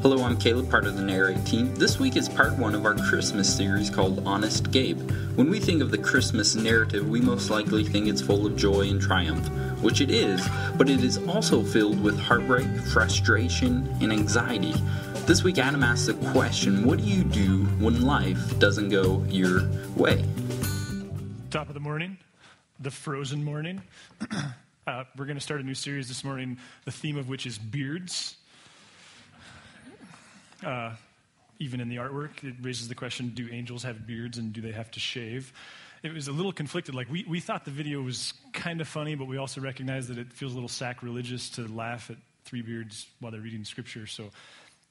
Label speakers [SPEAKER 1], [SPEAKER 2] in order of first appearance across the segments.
[SPEAKER 1] Hello, I'm Caleb, part of the Narrate team. This week is part one of our Christmas series called Honest Gabe. When we think of the Christmas narrative, we most likely think it's full of joy and triumph, which it is, but it is also filled with heartbreak, frustration, and anxiety. This week, Adam asks the question, what do you do when life doesn't go your way?
[SPEAKER 2] Top of the morning, the frozen morning. We're going to start a new series this morning, the theme of which is beards. Even in the artwork, it raises the question, do angels have beards and do they have to shave? It was a little conflicted. Like we thought the video was kind of funny, but we also recognize that it feels a little sacrilegious to laugh at three beards while they're reading scripture, so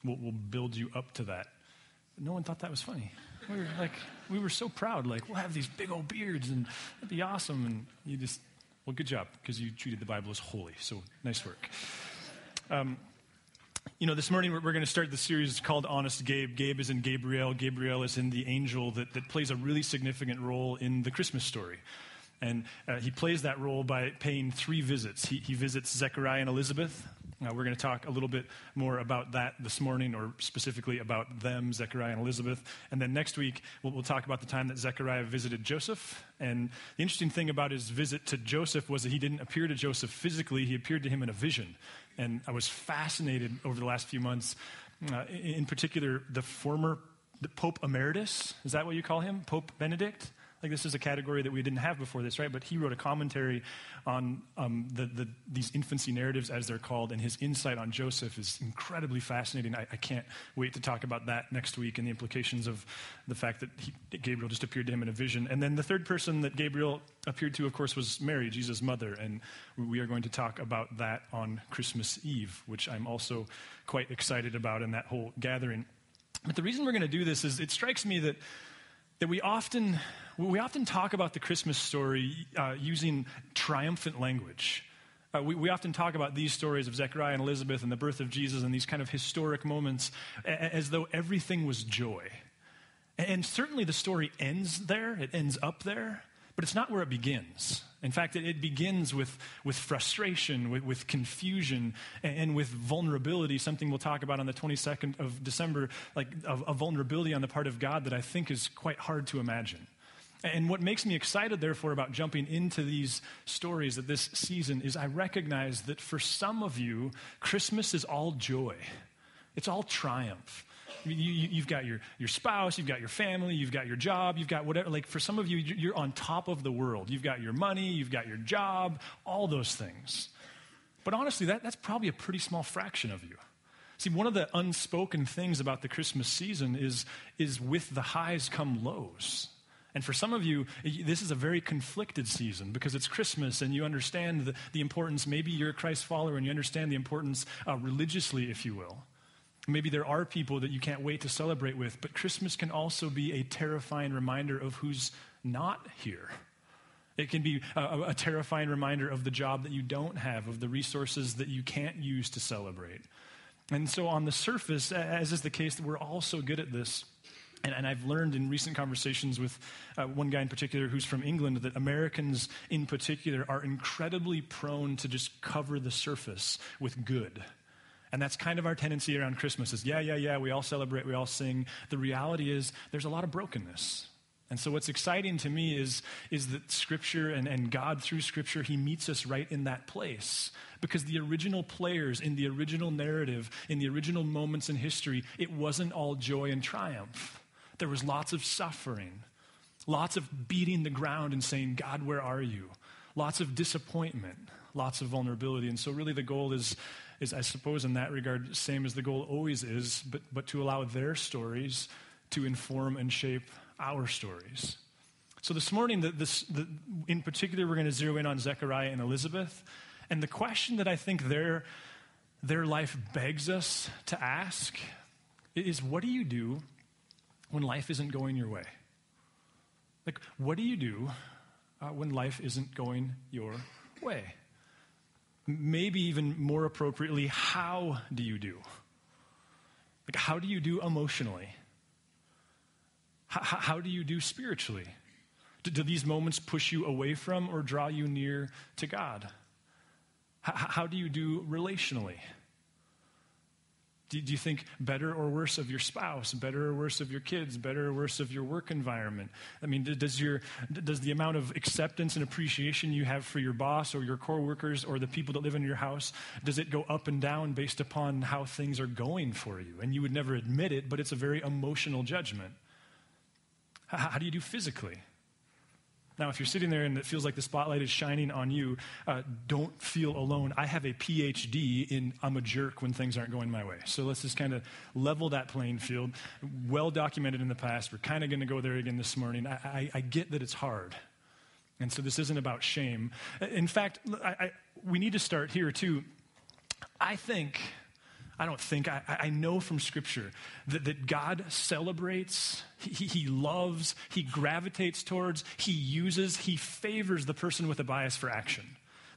[SPEAKER 2] we'll build you up to that. No one thought that was funny. We were so proud, like, we'll have these big old beards and that'd be awesome, and you just, well, good job, because you treated the Bible as holy, so nice work. This morning we're going to start the series called Honest Gabe. Gabe is in Gabriel. Gabriel is in the angel that plays a really significant role in the Christmas story. And he plays that role by paying three visits. He visits Zechariah and Elizabeth. We're going to talk a little bit more about that this morning, or specifically about them, Zechariah and Elizabeth. And then next week, we'll talk about the time that Zechariah visited Joseph. And the interesting thing about his visit to Joseph was that he didn't appear to Joseph physically. He appeared to him in a vision. And I was fascinated over the last few months, in particular, the Pope Emeritus. Is that what you call him? Pope Benedict? Like, this is a category that we didn't have before this, right? But he wrote a commentary on these infancy narratives, as they're called, and his insight on Joseph is incredibly fascinating. I can't wait to talk about that next week and the implications of the fact that Gabriel just appeared to him in a vision. And then the third person that Gabriel appeared to, of course, was Mary, Jesus' mother, and we are going to talk about that on Christmas Eve, which I'm also quite excited about in that whole gathering. But the reason we're going to do this is it strikes me that we often talk about the Christmas story using triumphant language. We often talk about these stories of Zechariah and Elizabeth and the birth of Jesus and these kind of historic moments as though everything was joy. And certainly the story ends there, it ends up there, but it's not where it begins. In fact, it begins with frustration, with confusion, and with vulnerability, something we'll talk about on the 22nd of December, like a vulnerability on the part of God that I think is quite hard to imagine. And what makes me excited, therefore, about jumping into these stories at this season is I recognize that for some of you, Christmas is all joy. It's all triumph. You've got your spouse, you've got your family, you've got your job, you've got whatever. Like, for some of you, you're on top of the world. You've got your money, you've got your job, all those things. But honestly, that's probably a pretty small fraction of you. See, one of the unspoken things about the Christmas season is with the highs come lows. And for some of you, this is a very conflicted season because it's Christmas and you understand the importance. Maybe you're a Christ follower and you understand the importance religiously, if you will. Maybe there are people that you can't wait to celebrate with, but Christmas can also be a terrifying reminder of who's not here. It can be a terrifying reminder of the job that you don't have, of the resources that you can't use to celebrate. And so on the surface, as is the case, we're all so good at this. And I've learned in recent conversations with one guy in particular who's from England that Americans in particular are incredibly prone to just cover the surface with good. And that's kind of our tendency around Christmas is, yeah, we all celebrate, we all sing. The reality is there's a lot of brokenness. And so what's exciting to me is that Scripture and God through Scripture, He meets us right in that place. Because the original players in the original narrative, in the original moments in history, it wasn't all joy and triumph. There was lots of suffering, lots of beating the ground and saying, God, where are you? Lots of disappointment, lots of vulnerability. And so really the goal is I suppose in that regard, same as the goal always is, but to allow their stories to inform and shape our stories. So this morning, in particular, we're going to zero in on Zechariah and Elizabeth. And the question that I think their life begs us to ask is, what do you do when life isn't going your way? Like, what do you do when life isn't going your way? Maybe even more appropriately, how do you do? Like, how do you do emotionally? How do you do spiritually? Do these moments push you away from or draw you near to God? How do you do relationally? Do you think better or worse of your spouse, better or worse of your kids, better or worse of your work environment? I mean, does the amount of acceptance and appreciation you have for your boss or your coworkers or the people that live in your house, does it go up and down based upon how things are going for you? And you would never admit it, but it's a very emotional judgment. How do you do physically? Now, if you're sitting there and it feels like the spotlight is shining on you, don't feel alone. I have a PhD in I'm a jerk when things aren't going my way. So let's just kind of level that playing field. Well documented in the past. We're kind of going to go there again this morning. I get that it's hard. And so this isn't about shame. In fact, we need to start here too. I know from Scripture that God celebrates, he loves, he gravitates towards, he uses, he favors the person with a bias for action.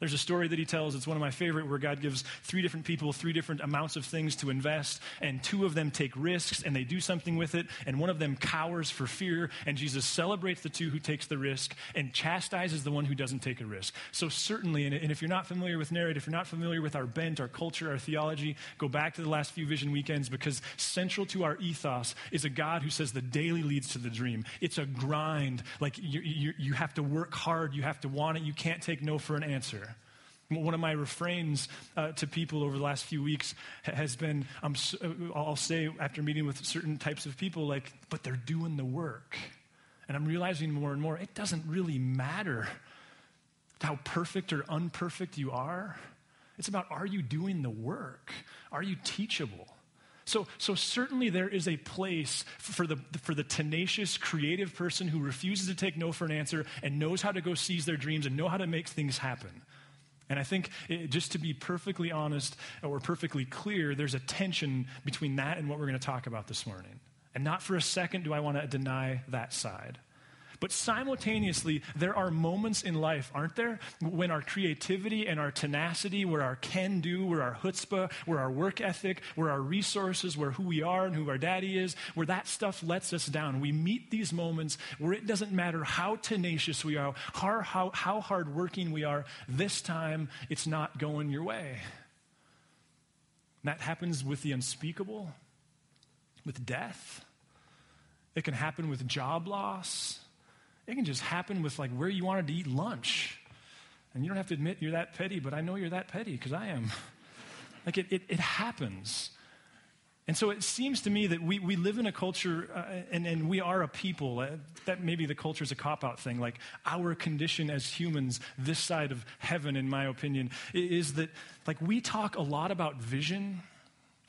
[SPEAKER 2] There's a story that he tells, it's one of my favorite, where God gives 3 different people 3 different amounts of things to invest, and 2 of them take risks, and they do something with it, and one of them cowers for fear, and Jesus celebrates the 2 who takes the risk, and chastises the one who doesn't take a risk. So certainly, and if you're not familiar with Narrate, if you're not familiar with our bent, our culture, our theology, go back to the last few Vision Weekends, because central to our ethos is a God who says the daily leads to the dream. It's a grind, like you have to work hard, you have to want it, you can't take no for an answer. One of my refrains to people over the last few weeks has been, I'll say after meeting with certain types of people, like, but they're doing the work. And I'm realizing more and more, it doesn't really matter how perfect or unperfect you are. It's about, are you doing the work? Are you teachable? So certainly there is a place for the tenacious, creative person who refuses to take no for an answer and knows how to go seize their dreams and know how to make things happen. And I think, just to be perfectly honest or perfectly clear, there's a tension between that and what we're going to talk about this morning. And not for a second do I want to deny that side. But simultaneously, there are moments in life, aren't there, when our creativity and our tenacity, where our can-do, where our chutzpah, where our work ethic, where our resources, where who we are and who our daddy is, where that stuff lets us down. We meet these moments where it doesn't matter how tenacious we are, how hardworking we are, this time it's not going your way. And that happens with the unspeakable, with death. It can happen with job loss. It can just happen with like where you wanted to eat lunch. And you don't have to admit you're that petty, but I know you're that petty because I am. Like it happens. And so it seems to me that we live in a culture and we are a people. That maybe the culture is a cop-out thing. Like our condition as humans, this side of heaven, in my opinion, is that like we talk a lot about vision.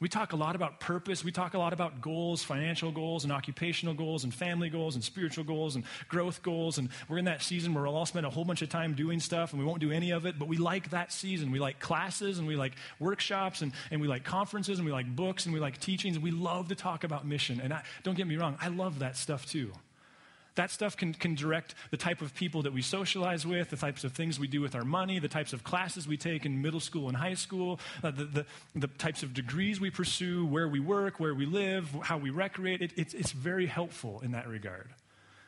[SPEAKER 2] We talk a lot about purpose. We talk a lot about goals, financial goals and occupational goals and family goals and spiritual goals and growth goals. And we're in that season where we'll all spend a whole bunch of time doing stuff and we won't do any of it, but we like that season. We like classes and we like workshops and we like conferences and we like books and we like teachings. And we love to talk about mission. And don't get me wrong, I love that stuff too. That stuff can direct the type of people that we socialize with, the types of things we do with our money, the types of classes we take in middle school and high school, the types of degrees we pursue, where we work, where we live, how we recreate. It's very helpful in that regard.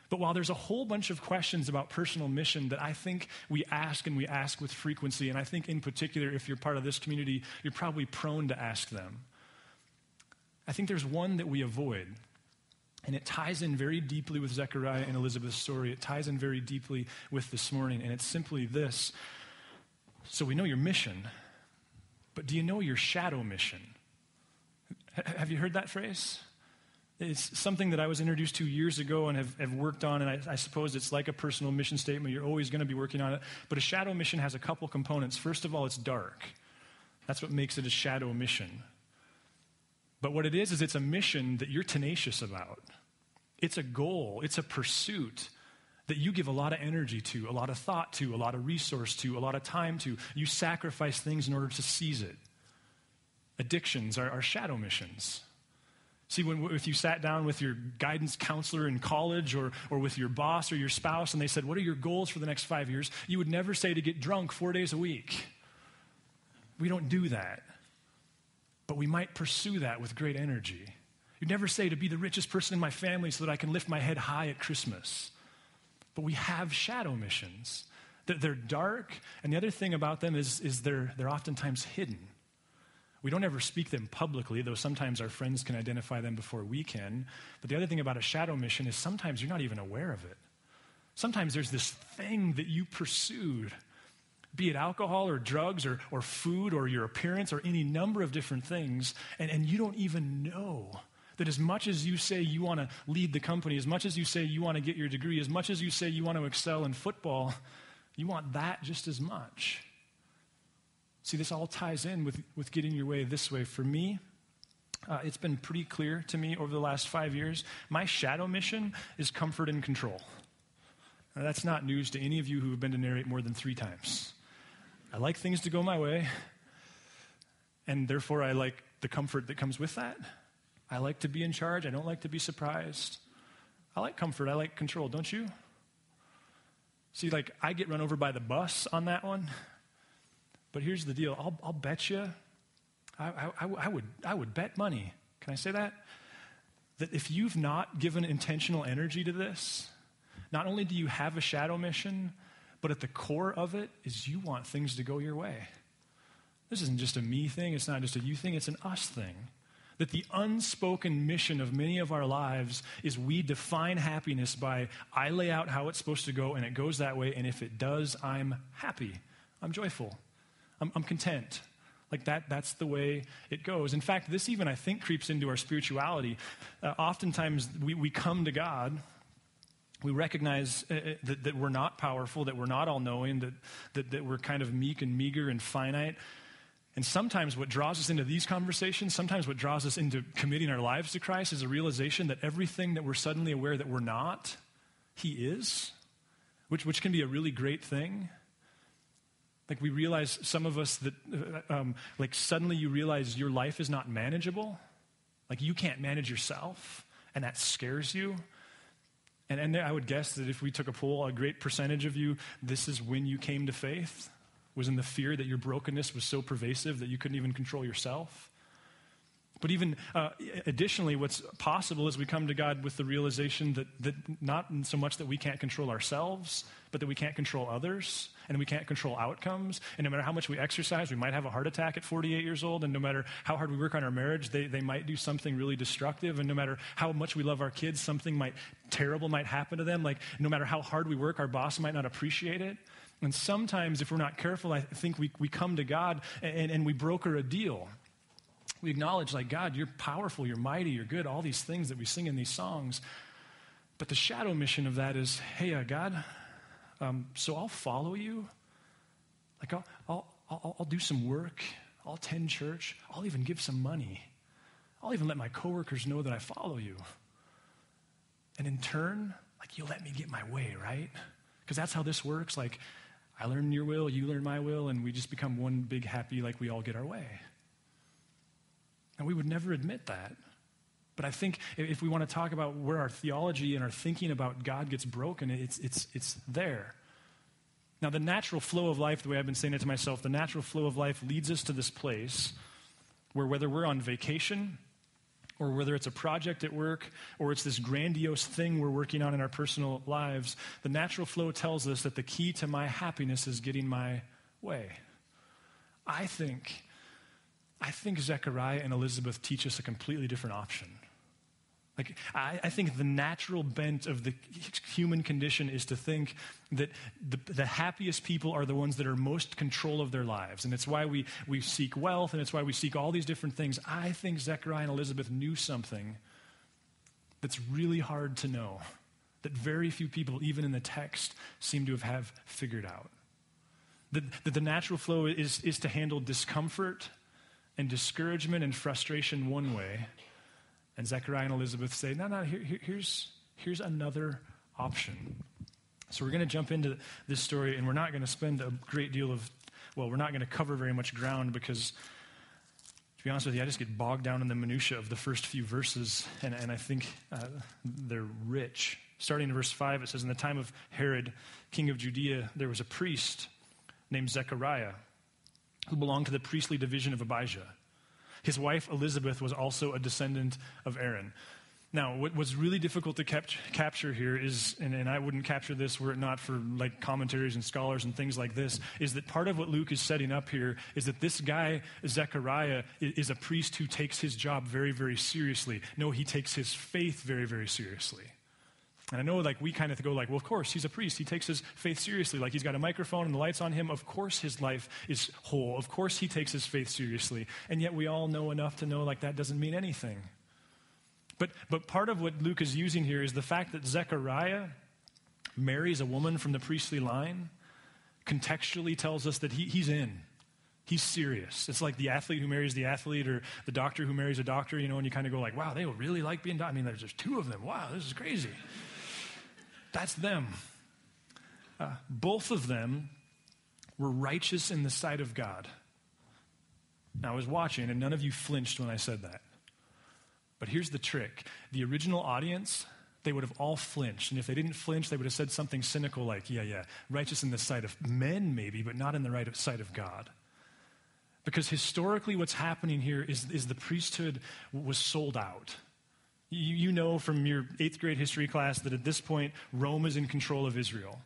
[SPEAKER 2] But while there's a whole bunch of questions about personal mission that I think we ask and we ask with frequency, and I think in particular if you're part of this community, you're probably prone to ask them. I think there's one that we avoid. And it ties in very deeply with Zechariah and Elizabeth's story. It ties in very deeply with this morning. And it's simply this. So we know your mission, but do you know your shadow mission? Have you heard that phrase? It's something that I was introduced to years ago and have worked on. And I suppose it's like a personal mission statement. You're always going to be working on it. But a shadow mission has a couple components. First of all, it's dark. That's what makes it a shadow mission. But what it is it's a mission that you're tenacious about. It's a goal. It's a pursuit that you give a lot of energy to, a lot of thought to, a lot of resource to, a lot of time to. You sacrifice things in order to seize it. Addictions are shadow missions. See, if you sat down with your guidance counselor in college or with your boss or your spouse and they said, what are your goals for the next 5 years? You would never say to get drunk 4 days a week. We don't do that. But we might pursue that with great energy. You'd never say to be the richest person in my family so that I can lift my head high at Christmas. But we have shadow missions. They're dark, and the other thing about them is they're oftentimes hidden. We don't ever speak them publicly, though sometimes our friends can identify them before we can. But the other thing about a shadow mission is sometimes you're not even aware of it. Sometimes there's this thing that you pursued, be it alcohol or drugs or food or your appearance or any number of different things, and you don't even know that as much as you say you want to lead the company, as much as you say you want to get your degree, as much as you say you want to excel in football, you want that just as much. See, this all ties in with getting your way this way. For me, it's been pretty clear to me over the last 5 years, my shadow mission is comfort and control. Now, that's not news to any of you who have been to Narrate more than 3 times. I like things to go my way, and therefore I like the comfort that comes with that. I like to be in charge. I don't like to be surprised. I like comfort. I like control. Don't you? See, like, I get run over by the bus on that one. But here's the deal. I'll bet you, I would bet money. Can I say that? That if you've not given intentional energy to this, not only do you have a shadow mission, but at the core of it is you want things to go your way. This isn't just a me thing. It's not just a you thing. It's an us thing. That the unspoken mission of many of our lives is we define happiness by I lay out how it's supposed to go and it goes that way, and if it does, I'm happy. I'm joyful. I'm content. Like that's the way it goes. In fact, this even, I think, creeps into our spirituality. Oftentimes, we come to God. We recognize that we're not powerful, that we're not all-knowing, that we're kind of meek and meager and finite. And sometimes what draws us into these conversations, sometimes what draws us into committing our lives to Christ is a realization that everything that we're suddenly aware that we're not, He is, which can be a really great thing. Like we realize, some of us, that like suddenly you realize your life is not manageable. Like you can't manage yourself, and that scares you. And I would guess that if we took a poll, a great percentage of you, this is when you came to faith, was in the fear that your brokenness was so pervasive that you couldn't even control yourself. But even additionally, what's possible is we come to God with the realization that not so much that we can't control ourselves, but that we can't control others, and we can't control outcomes. And no matter how much we exercise, we might have a heart attack at 48 years old, and no matter how hard we work on our marriage, they might do something really destructive. And no matter how much we love our kids, something terrible might happen to them. Like no matter how hard we work, our boss might not appreciate it. And sometimes, if we're not careful, I think we come to God and we broker a deal. We acknowledge, like, God, you're powerful, you're mighty, you're good, all these things that we sing in these songs. But the shadow mission of that is, hey, God, so I'll follow you. Like, I'll do some work. I'll attend church. I'll even give some money. I'll even let my coworkers know that I follow you. And in turn, like, you'll let me get my way, right? Because that's how this works. Like, I learn your will, you learn my will, and we just become one big happy, like we all get our way. And we would never admit that. But I think if we want to talk about where our theology and our thinking about God gets broken, it's there. Now, the natural flow of life, the way I've been saying it to myself, the natural flow of life leads us to this place where whether we're on vacation or whether it's a project at work or it's this grandiose thing we're working on in our personal lives, the natural flow tells us that the key to my happiness is getting my way. I think Zechariah and Elizabeth teach us a completely different option. Like, I think the natural bent of the human condition is to think that the happiest people are the ones that are most control of their lives. And it's why we seek wealth, and it's why we seek all these different things. I think Zechariah and Elizabeth knew something that's really hard to know, that very few people, even in the text, seem to have figured out. That the natural flow is to handle discomfort and discouragement and frustration one way. And Zechariah and Elizabeth say, no, here's another option. So we're going to jump into this story, and we're not going to spend a great deal we're not going to cover very much ground because, to be honest with you, I just get bogged down in the minutia of the first few verses, and I think they're rich. Starting in verse 5, it says, in the time of Herod, king of Judea, there was a priest named Zechariah who belonged to the priestly division of Abijah. His wife, Elizabeth, was also a descendant of Aaron. Now, what's really difficult to capture here is, and I wouldn't capture this were it not for like commentaries and scholars and things like this, is that part of what Luke is setting up here is that this guy, Zechariah, is a priest who takes his job very, very seriously. No, he takes his faith very, very seriously. And I know like we kind of go like, well, of course, he's a priest. He takes his faith seriously. Like he's got a microphone and the lights on him. Of course his life is whole. Of course he takes his faith seriously. And yet we all know enough to know like that doesn't mean anything. But part of what Luke is using here is the fact that Zechariah marries a woman from the priestly line contextually tells us that he's in. He's serious. It's like the athlete who marries the athlete or the doctor who marries a doctor, you know, and you kind of go like, wow, they really like being doctors. I mean, there's two of them. Wow, this is crazy. That's them. Both of them were righteous in the sight of God. Now, I was watching, and none of you flinched when I said that. But here's the trick. The original audience, they would have all flinched. And if they didn't flinch, they would have said something cynical like, yeah, righteous in the sight of men maybe, but not in the right sight of God. Because historically what's happening here is the priesthood was sold out. You know from your 8th grade history class that at this point, Rome is in control of Israel.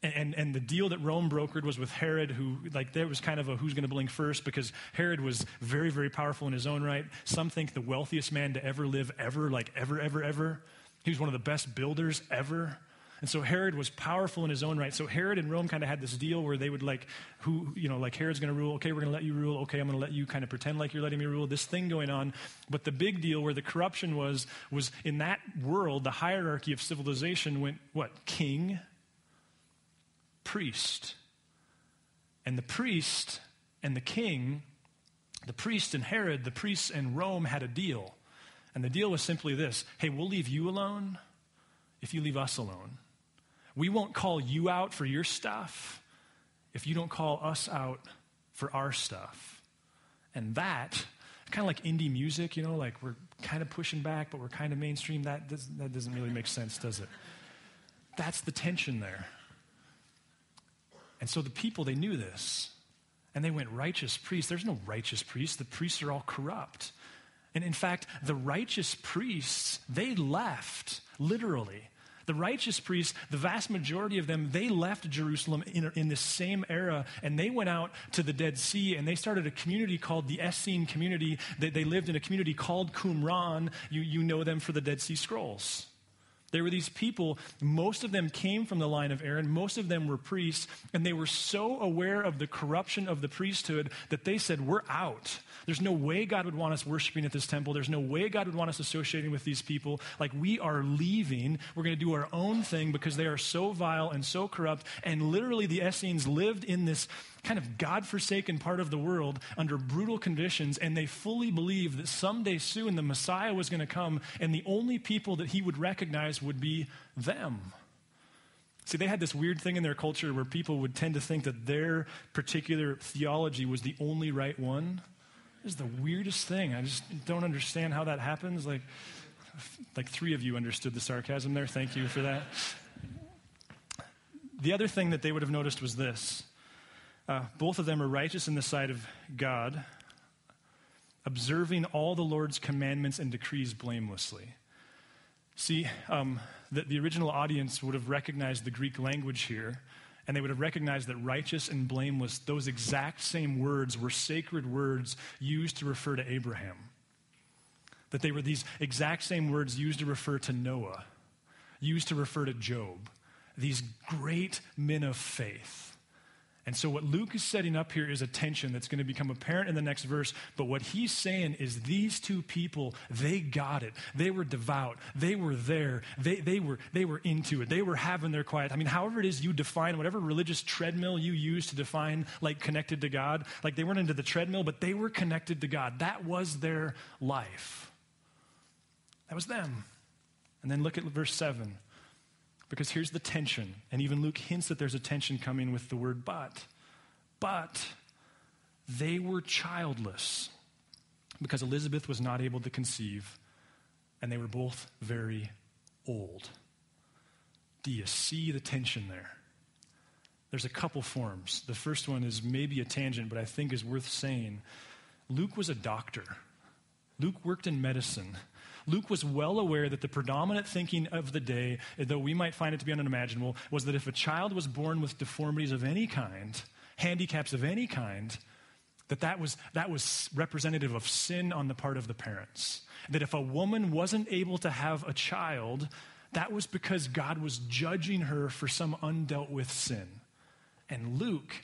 [SPEAKER 2] And the deal that Rome brokered was with Herod, who, like, there was kind of a who's going to blink first, because Herod was very, very powerful in his own right. Some think the wealthiest man to ever live, ever. He was one of the best builders ever. And so Herod was powerful in his own right. So Herod and Rome kind of had this deal where they would like Herod's going to rule. Okay, we're going to let you rule. Okay, I'm going to let you kind of pretend like you're letting me rule. This thing going on. But the big deal where the corruption was in that world, the hierarchy of civilization went what? King, priest. And the priest and the king, the priest and Herod, the priests and Rome had a deal. And the deal was simply this: hey, we'll leave you alone if you leave us alone. We won't call you out for your stuff if you don't call us out for our stuff. And that, kind of like indie music, you know, like we're kind of pushing back, but we're kind of mainstream. That doesn't really make sense, does it? That's the tension there. And so the people, they knew this. And they went, righteous priests. There's no righteous priests. The priests are all corrupt. And in fact, the righteous priests, they left, literally. The righteous priests, the vast majority of them, they left Jerusalem in this same era, and they went out to the Dead Sea, and they started a community called the Essene community. They lived in a community called Qumran. You know them for the Dead Sea Scrolls. There were these people, most of them came from the line of Aaron, most of them were priests, and they were so aware of the corruption of the priesthood that they said, we're out. There's no way God would want us worshiping at this temple. There's no way God would want us associating with these people. Like, we are leaving. We're going to do our own thing because they are so vile and so corrupt. And literally the Essenes lived in this kind of God-forsaken part of the world under brutal conditions, and they fully believed that someday soon the Messiah was going to come, and the only people that he would recognize would be them. See, they had this weird thing in their culture where people would tend to think that their particular theology was the only right one. This is the weirdest thing. I just don't understand how that happens. Like 3 of you understood the sarcasm there. Thank you for that. The other thing that they would have noticed was this. Both of them are righteous in the sight of God, observing all the Lord's commandments and decrees blamelessly. See, the original audience would have recognized the Greek language here, and they would have recognized that righteous and blameless, those exact same words were sacred words used to refer to Abraham. That they were these exact same words used to refer to Noah, used to refer to Job, these great men of faith. And so what Luke is setting up here is a tension that's going to become apparent in the next verse. But what he's saying is these two people, they got it. They were devout. They were there. They were into it. They were having their quiet. I mean, however it is you define, whatever religious treadmill you use to define, like, connected to God, like, they weren't into the treadmill, but they were connected to God. That was their life. That was them. And then look at verse 7. Because here's the tension, and even Luke hints that there's a tension coming with the word but. But they were childless because Elizabeth was not able to conceive, and they were both very old. Do you see the tension there? There's a couple forms. The first one is maybe a tangent, but I think is worth saying. Luke was a doctor. Luke worked in medicine. Luke was well aware that the predominant thinking of the day, though we might find it to be unimaginable, was that if a child was born with deformities of any kind, handicaps of any kind, that was representative of sin on the part of the parents. That if a woman wasn't able to have a child, that was because God was judging her for some undealt with sin. And Luke,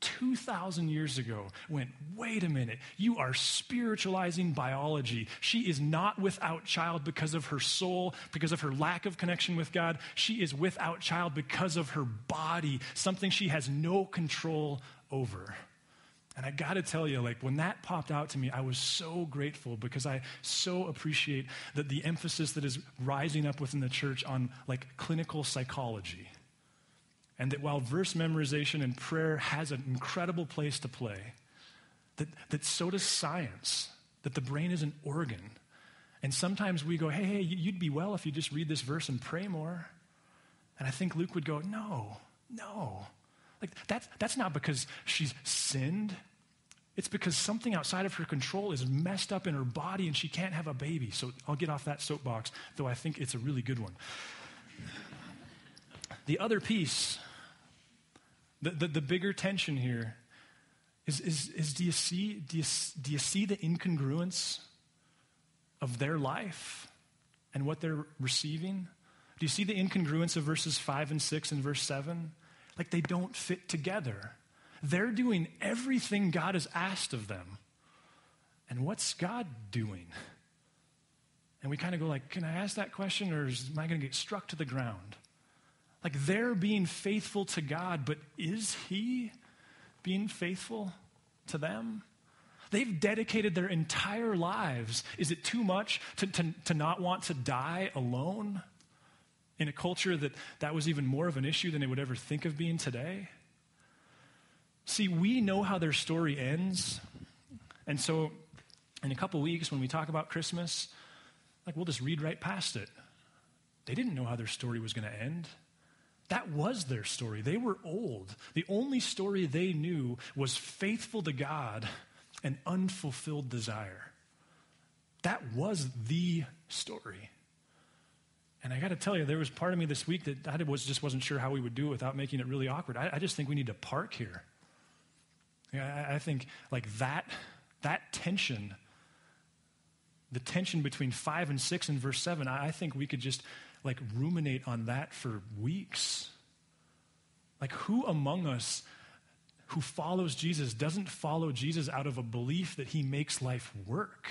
[SPEAKER 2] 2,000 years ago, went, wait a minute, you are spiritualizing biology. She is not without child because of her soul, because of her lack of connection with God. She is without child because of her body, something she has no control over. And I got to tell you, like, when that popped out to me, I was so grateful because I so appreciate that the emphasis that is rising up within the church on, like, clinical psychology. And that while verse memorization and prayer has an incredible place to play, that so does science, that the brain is an organ. And sometimes we go, hey, you'd be well if you just read this verse and pray more. And I think Luke would go, no. Like, that's not because she's sinned. It's because something outside of her control is messed up in her body and she can't have a baby. So I'll get off that soapbox, though I think it's a really good one. The other piece, the bigger tension here is do you see the incongruence of their life and what they're receiving? Do you see the incongruence of verses 5 and 6 and verse 7? Like, they don't fit together. They're doing everything God has asked of them. And what's God doing? And we kind of go like, can I ask that question, or am I going to get struck to the ground? Like, they're being faithful to God, but is he being faithful to them? They've dedicated their entire lives. Is it too much to not want to die alone in a culture that was even more of an issue than they would ever think of being today? See, we know how their story ends. And so in a couple weeks when we talk about Christmas, like, we'll just read right past it. They didn't know how their story was going to end. That was their story. They were old. The only story they knew was faithful to God and unfulfilled desire. That was the story. And I got to tell you, there was part of me this week that just wasn't sure how we would do it without making it really awkward. I just think we need to park here. I think like that tension, the tension between 5 and 6 and verse 7, I think we could just like ruminate on that for weeks. Like, who among us who follows Jesus doesn't follow Jesus out of a belief that he makes life work,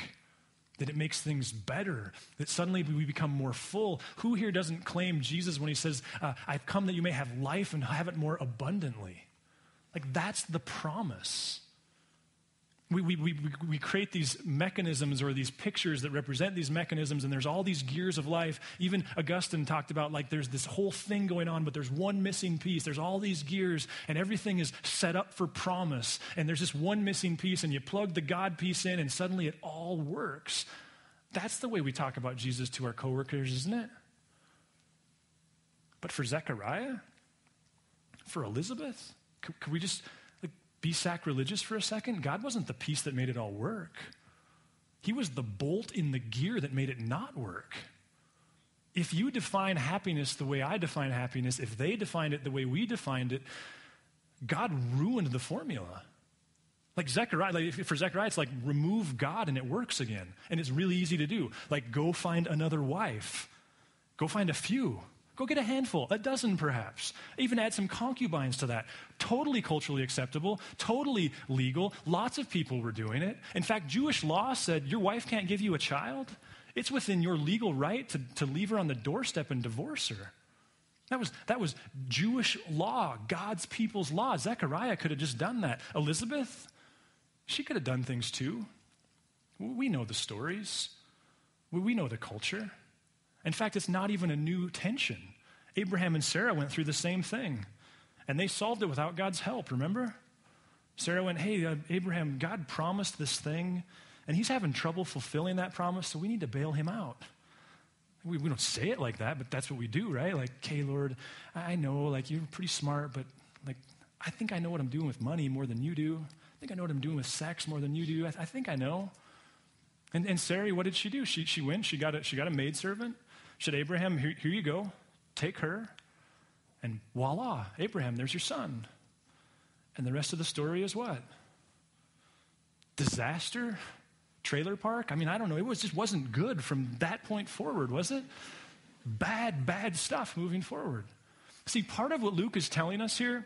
[SPEAKER 2] that it makes things better, that suddenly we become more full? Who here doesn't claim Jesus when he says, I've come that you may have life and have it more abundantly? Like, that's the promise. We create these mechanisms or these pictures that represent these mechanisms, and there's all these gears of life. Even Augustine talked about, like, there's this whole thing going on, but there's one missing piece. There's all these gears, and everything is set up for promise, and there's this one missing piece, and you plug the God piece in, and suddenly it all works. That's the way we talk about Jesus to our coworkers, isn't it? But for Zechariah, for Elizabeth, could we just be sacrilegious for a second? God wasn't the piece that made it all work. He was the bolt in the gear that made it not work. If you define happiness the way I define happiness, if they defined it the way we defined it, God ruined the formula. Like Zechariah, for Zechariah, it's like remove God and it works again. And it's really easy to do. Like, go find another wife. Go find a few. Go get a handful, a dozen perhaps. Even add some concubines to that. Totally culturally acceptable, totally legal. Lots of people were doing it. In fact, Jewish law said your wife can't give you a child. It's within your legal right to leave her on the doorstep and divorce her. That was Jewish law, God's people's law. Zechariah could have just done that. Elizabeth, she could have done things too. We know the stories. We know the culture. In fact, it's not even a new tension. Abraham and Sarah went through the same thing, and they solved it without God's help, remember? Sarah went, hey, Abraham, God promised this thing, and he's having trouble fulfilling that promise, so we need to bail him out. We don't say it like that, but that's what we do, right? Like, okay, Lord, I know, like, you're pretty smart, but, like, I think I know what I'm doing with money more than you do. I think I know what I'm doing with sex more than you do. I think I know. And Sarai, what did she do? She went, she got a maidservant. She said, Abraham, here you go. Take her. And voila, Abraham, there's your son. And the rest of the story is what? Disaster? Trailer park? I mean, I don't know. It just wasn't good from that point forward, was it? Bad stuff moving forward. See, part of what Luke is telling us here,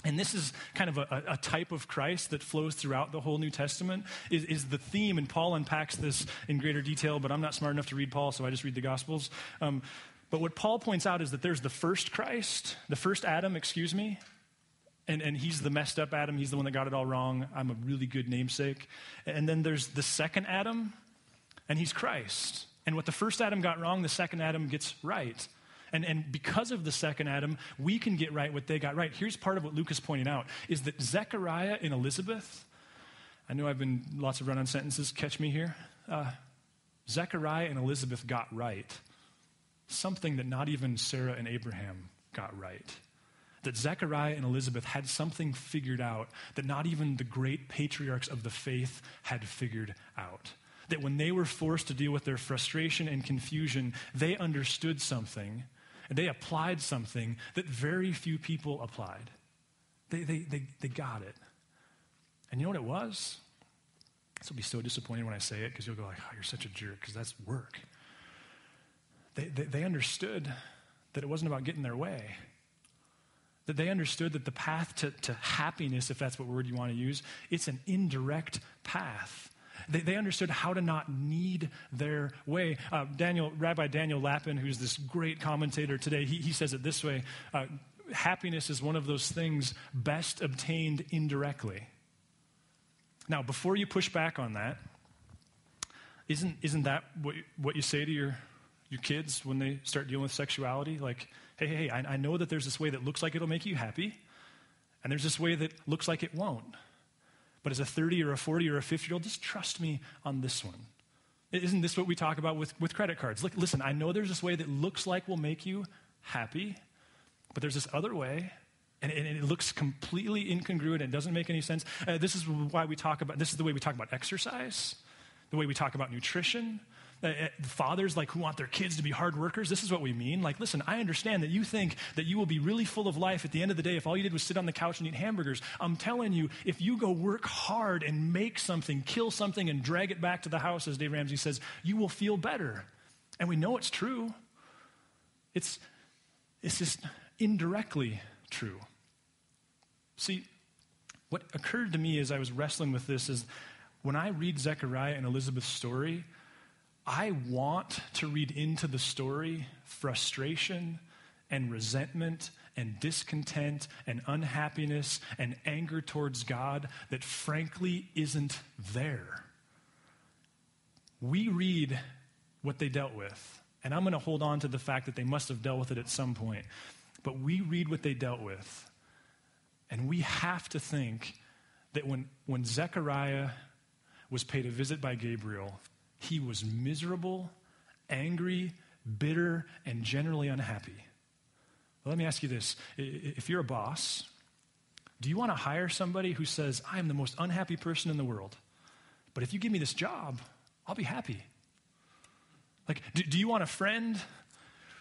[SPEAKER 2] and this is kind of a type of Christ that flows throughout the whole New Testament, is the theme, and Paul unpacks this in greater detail, but I'm not smart enough to read Paul, so I just read the Gospels. But what Paul points out is that there's the first Christ, the first Adam, and he's the messed up Adam. He's the one that got it all wrong. I'm a really good namesake. And then there's the second Adam, and he's Christ. And what the first Adam got wrong, the second Adam gets right. And because of the second Adam, we can get right what they got right. Here's part of what Luke is pointing out, is that Zechariah and Elizabeth, I know I've been lots of run-on sentences, catch me here. Zechariah and Elizabeth got right something that not even Sarah and Abraham got right. That Zechariah and Elizabeth had something figured out that not even the great patriarchs of the faith had figured out. That when they were forced to deal with their frustration and confusion, they understood something, and they applied something that very few people applied. They got it. And you know what it was? This will be so disappointing when I say it, because you'll go like, oh, you're such a jerk, because that's work. They understood that it wasn't about getting their way. That they understood that the path to happiness, if that's what word you want to use, it's an indirect path. They understood how to not need their way. Rabbi Daniel Lapin, who's this great commentator today, he says it this way, happiness is one of those things best obtained indirectly. Now, before you push back on that, isn't that what you say to your kids when they start dealing with sexuality? Like, hey, I know that there's this way that looks like it'll make you happy, and there's this way that looks like it won't. But as a 30 or a 40 or a 50-year-old, just trust me on this one. Isn't this what we talk about with credit cards? Look, listen, I know there's this way that looks like will make you happy, but there's this other way, and it looks completely incongruent. It doesn't make any sense. This is the way we talk about exercise, the way we talk about nutrition. Fathers who want their kids to be hard workers, this is what we mean. Listen, I understand that you think that you will be really full of life at the end of the day if all you did was sit on the couch and eat hamburgers. I'm telling you, if you go work hard and make something, kill something, and drag it back to the house, as Dave Ramsey says, you will feel better. And we know it's true. It's just indirectly true. See, what occurred to me as I was wrestling with this is when I read Zechariah and Elizabeth's story, I want to read into the story frustration and resentment and discontent and unhappiness and anger towards God that frankly isn't there. We read what they dealt with, and I'm going to hold on to the fact that they must have dealt with it at some point, but we read what they dealt with, and we have to think that when Zechariah was paid a visit by Gabriel, he was miserable, angry, bitter, and generally unhappy. Well, let me ask you this. If you're a boss, do you want to hire somebody who says, I am the most unhappy person in the world, but if you give me this job, I'll be happy? Do you want a friend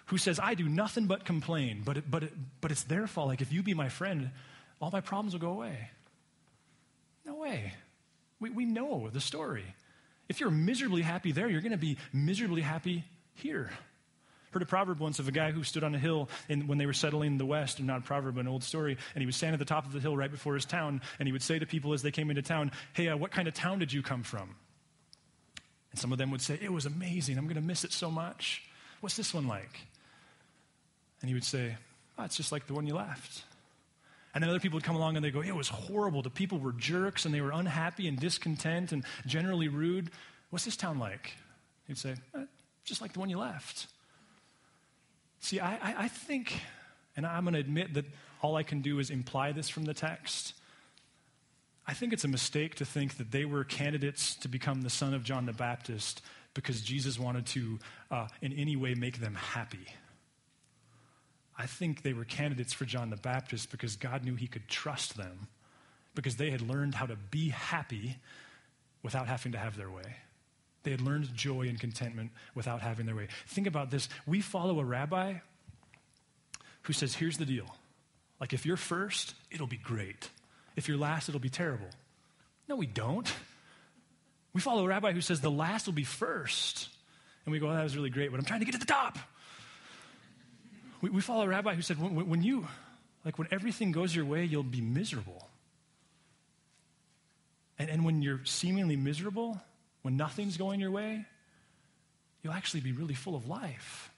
[SPEAKER 2] who says, I do nothing but complain, but it's their fault. If you be my friend, all my problems will go away? No way. We know the story. If you're miserably happy there, you're going to be miserably happy here. Heard a proverb once of a guy who stood on a hill when they were settling the West, and not a proverb, but an old story, and he would stand at the top of the hill right before his town, and he would say to people as they came into town, hey, what kind of town did you come from? And some of them would say, it was amazing. I'm going to miss it so much. What's this one like? And he would say, oh, it's just like the one you left. And then other people would come along and they'd go, it was horrible. The people were jerks and they were unhappy and discontent and generally rude. What's this town like? He'd say, just like the one you left. See, I think, and I'm going to admit that all I can do is imply this from the text. I think it's a mistake to think that they were candidates to become the son of John the Baptist because Jesus wanted to, in any way, make them happy. I think they were candidates for John the Baptist because God knew he could trust them, because they had learned how to be happy without having to have their way. They had learned joy and contentment without having their way. Think about this. We follow a rabbi who says, here's the deal. Like, if you're first, it'll be great. If you're last, it'll be terrible. No, we don't. We follow a rabbi who says the last will be first. And we go, oh, that was really great, but I'm trying to get to the top. We follow a rabbi who said, when everything goes your way, you'll be miserable. And when you're seemingly miserable, when nothing's going your way, you'll actually be really full of life.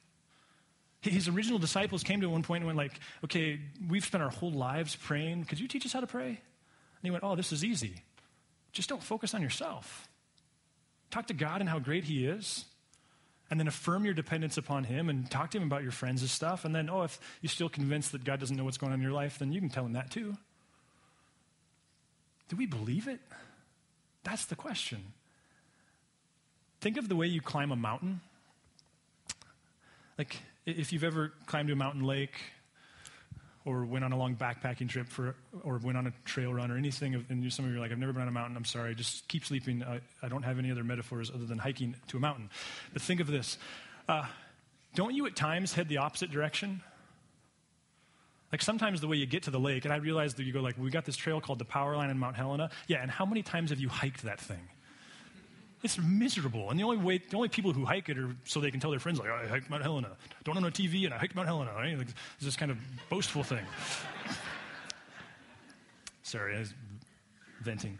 [SPEAKER 2] His original disciples came to him at one point and went like, okay, we've spent our whole lives praying. Could you teach us how to pray? And he went, oh, this is easy. Just don't focus on yourself. Talk to God and how great he is. And then affirm your dependence upon him and talk to him about your friends and stuff. And then, if you're still convinced that God doesn't know what's going on in your life, then you can tell him that too. Do we believe it? That's the question. Think of the way you climb a mountain. Like, if you've ever climbed to a mountain lake or went on a long backpacking trip or went on a trail run or anything, and some of you are like, I've never been on a mountain, I'm sorry, just keep sleeping. I don't have any other metaphors other than hiking to a mountain. But think of this. Don't you at times head the opposite direction? Like sometimes the way you get to the lake, and I realize that you go like, we got this trail called the Power Line in Mount Helena. Yeah, and how many times have you hiked that thing? It's miserable. And the only people who hike it are so they can tell their friends, like, I hiked Mount Helena. Don't own a TV, and I hiked Mount Helena. Right? Like, it's this kind of boastful thing. Sorry, I was venting.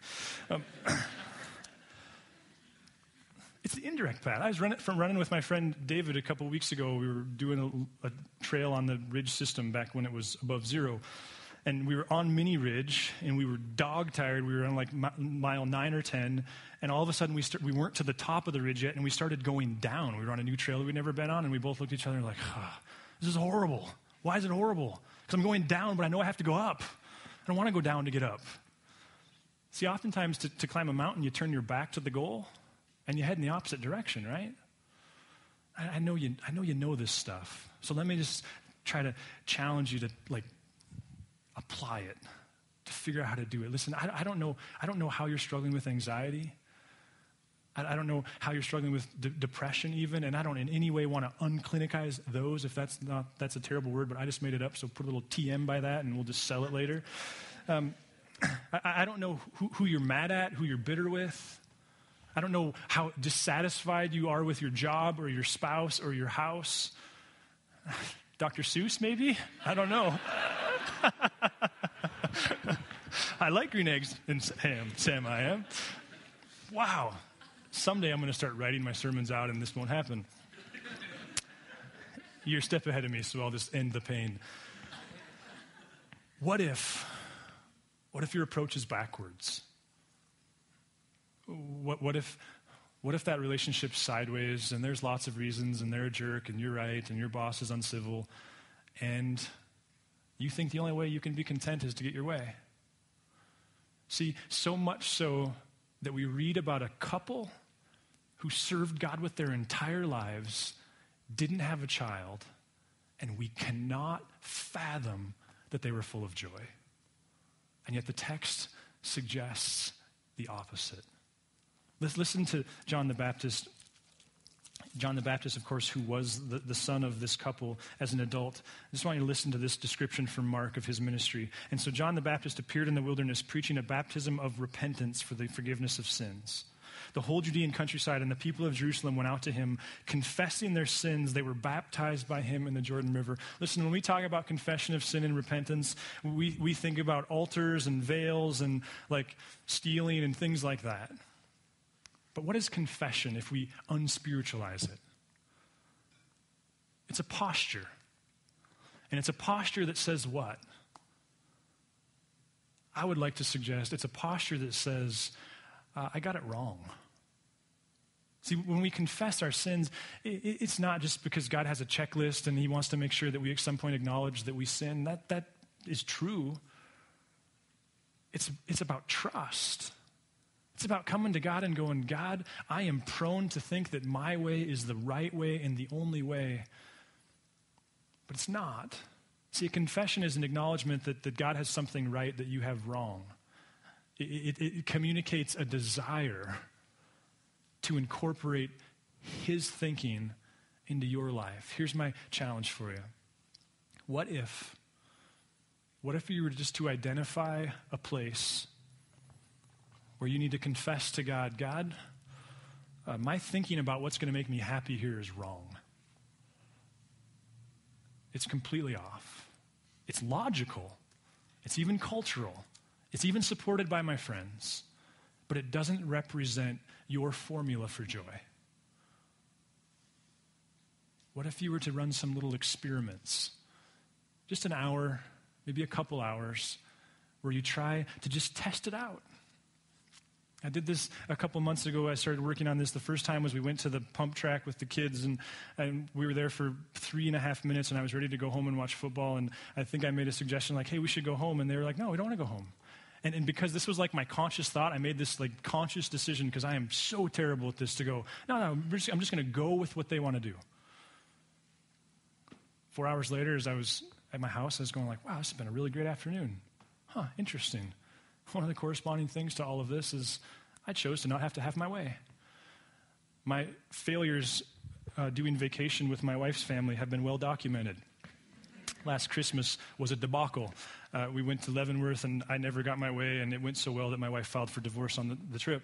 [SPEAKER 2] It's the indirect path. I was running with my friend David a couple weeks ago. We were doing a trail on the ridge system back when it was above zero. And we were on Mini Ridge, and we were dog tired. We were on like mile 9 or 10, and all of a sudden we weren't to the top of the ridge yet, and we started going down. We were on a new trail that we'd never been on, and we both looked at each other and were like, this is horrible. Why is it horrible? Because I'm going down, but I know I have to go up. I don't want to go down to get up. See, oftentimes to climb a mountain, you turn your back to the goal, and you head in the opposite direction, right? I know you know this stuff. So let me just try to challenge you to apply it, to figure out how to do it. Listen, I don't know how you're struggling with anxiety. I don't know how you're struggling with depression even, and I don't in any way want to unclinicize those, if that's a terrible word, but I just made it up, so put a little TM by that, and we'll just sell it later. I don't know who you're mad at, who you're bitter with. I don't know how dissatisfied you are with your job or your spouse or your house. Dr. Seuss, maybe? I don't know. I like green eggs and ham, Sam, I am. Wow. Someday I'm going to start writing my sermons out and this won't happen. You're a step ahead of me, so I'll just end the pain. What if your approach is backwards? What if that relationship's sideways and there's lots of reasons and they're a jerk and you're right and your boss is uncivil and you think the only way you can be content is to get your way? See, so much so that we read about a couple who served God with their entire lives, didn't have a child, and we cannot fathom that they were full of joy. And yet the text suggests the opposite. Let's listen to John the Baptist. John the Baptist, of course, who was the son of this couple as an adult. I just want you to listen to this description from Mark of his ministry. And so John the Baptist appeared in the wilderness preaching a baptism of repentance for the forgiveness of sins. The whole Judean countryside and the people of Jerusalem went out to him, confessing their sins. They were baptized by him in the Jordan River. Listen, when we talk about confession of sin and repentance, we think about altars and veils and like stealing and things like that. But what is confession if we unspiritualize it? It's a posture. And it's a posture that says what? I would like to suggest it's a posture that says, I got it wrong. See, when we confess our sins, it's not just because God has a checklist and he wants to make sure that we at some point acknowledge that we sin. That is true. It's about trust. It's about coming to God and going, God, I am prone to think that my way is the right way and the only way. But it's not. See, a confession is an acknowledgement that God has something right that you have wrong. It communicates a desire to incorporate his thinking into your life. Here's my challenge for you. What if you were just to identify a place where you need to confess to God, God, my thinking about what's going to make me happy here is wrong. It's completely off. It's logical. It's even cultural. It's even supported by my friends. But it doesn't represent your formula for joy. What if you were to run some little experiments? Just an hour, maybe a couple hours, where you try to just test it out. I did this a couple months ago. I started working on this. The first time was we went to the pump track with the kids, and we were there for 3.5 minutes, and I was ready to go home and watch football, and I think I made a suggestion like, hey, we should go home, and they were like, no, we don't want to go home. And because this was like my conscious thought, I made this like conscious decision because I am so terrible at this to go, no, I'm just going to go with what they want to do. 4 hours later, as I was at my house, I was going like, wow, this has been a really great afternoon. Huh, interesting. One of the corresponding things to all of this is I chose to not have to have my way. My failures doing vacation with my wife's family have been well documented. Last Christmas was a debacle. We went to Leavenworth, and I never got my way, and it went so well that my wife filed for divorce on the trip.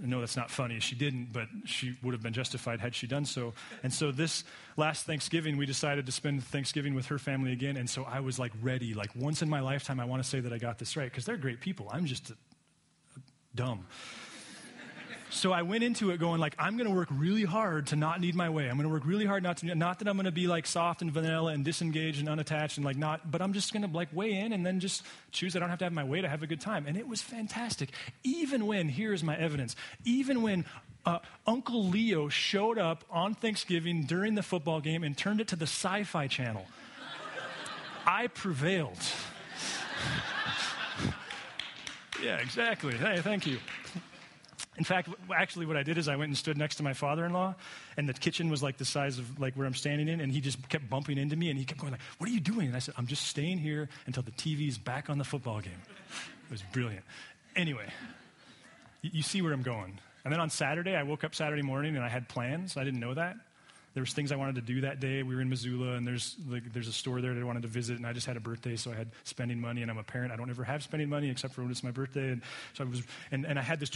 [SPEAKER 2] No, that's not funny. She didn't, but she would have been justified had she done so. And so this last Thanksgiving, we decided to spend Thanksgiving with her family again, and so I was like ready. Like once in my lifetime, I want to say that I got this right, because they're great people. I'm just dumb. So I went into it going like, I'm going to work really hard to not need my way. I'm going to work really hard not that I'm going to be like soft and vanilla and disengaged and unattached and like not, but I'm just going to like weigh in and then just choose I don't have to have my way to have a good time. And it was fantastic. Even when, here's my evidence, even when Uncle Leo showed up on Thanksgiving during the football game and turned it to the Sci-Fi Channel, I prevailed. Yeah, exactly. Hey, thank you. In fact, actually what I did is I went and stood next to my father-in-law, and the kitchen was like the size of like where I'm standing in, and he just kept bumping into me, and he kept going like, what are you doing? And I said, I'm just staying here until the TV's back on the football game. It was brilliant. Anyway, you see where I'm going. And then on Saturday, I woke up Saturday morning, and I had plans. I didn't know that. There was things I wanted to do that day. We were in Missoula, and there's a store there that I wanted to visit, and I just had a birthday, so I had spending money, and I'm a parent. I don't ever have spending money except for when it's my birthday, and so I was, and I had this,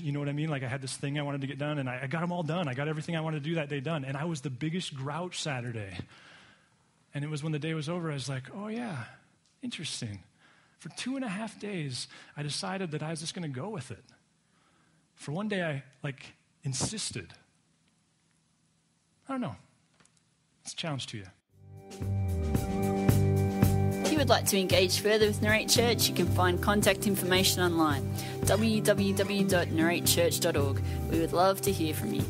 [SPEAKER 2] you know what I mean? Like I had this thing I wanted to get done, and I got them all done. I got everything I wanted to do that day done, and I was the biggest grouch Saturday. And it was when the day was over, I was like, oh yeah, interesting. For 2.5 days, I decided that I was just going to go with it. For one day, I insisted. I don't know. It's a challenge to you.
[SPEAKER 3] If you would like to engage further with Narrate Church, you can find contact information online, www.narratechurch.org. We would love to hear from you.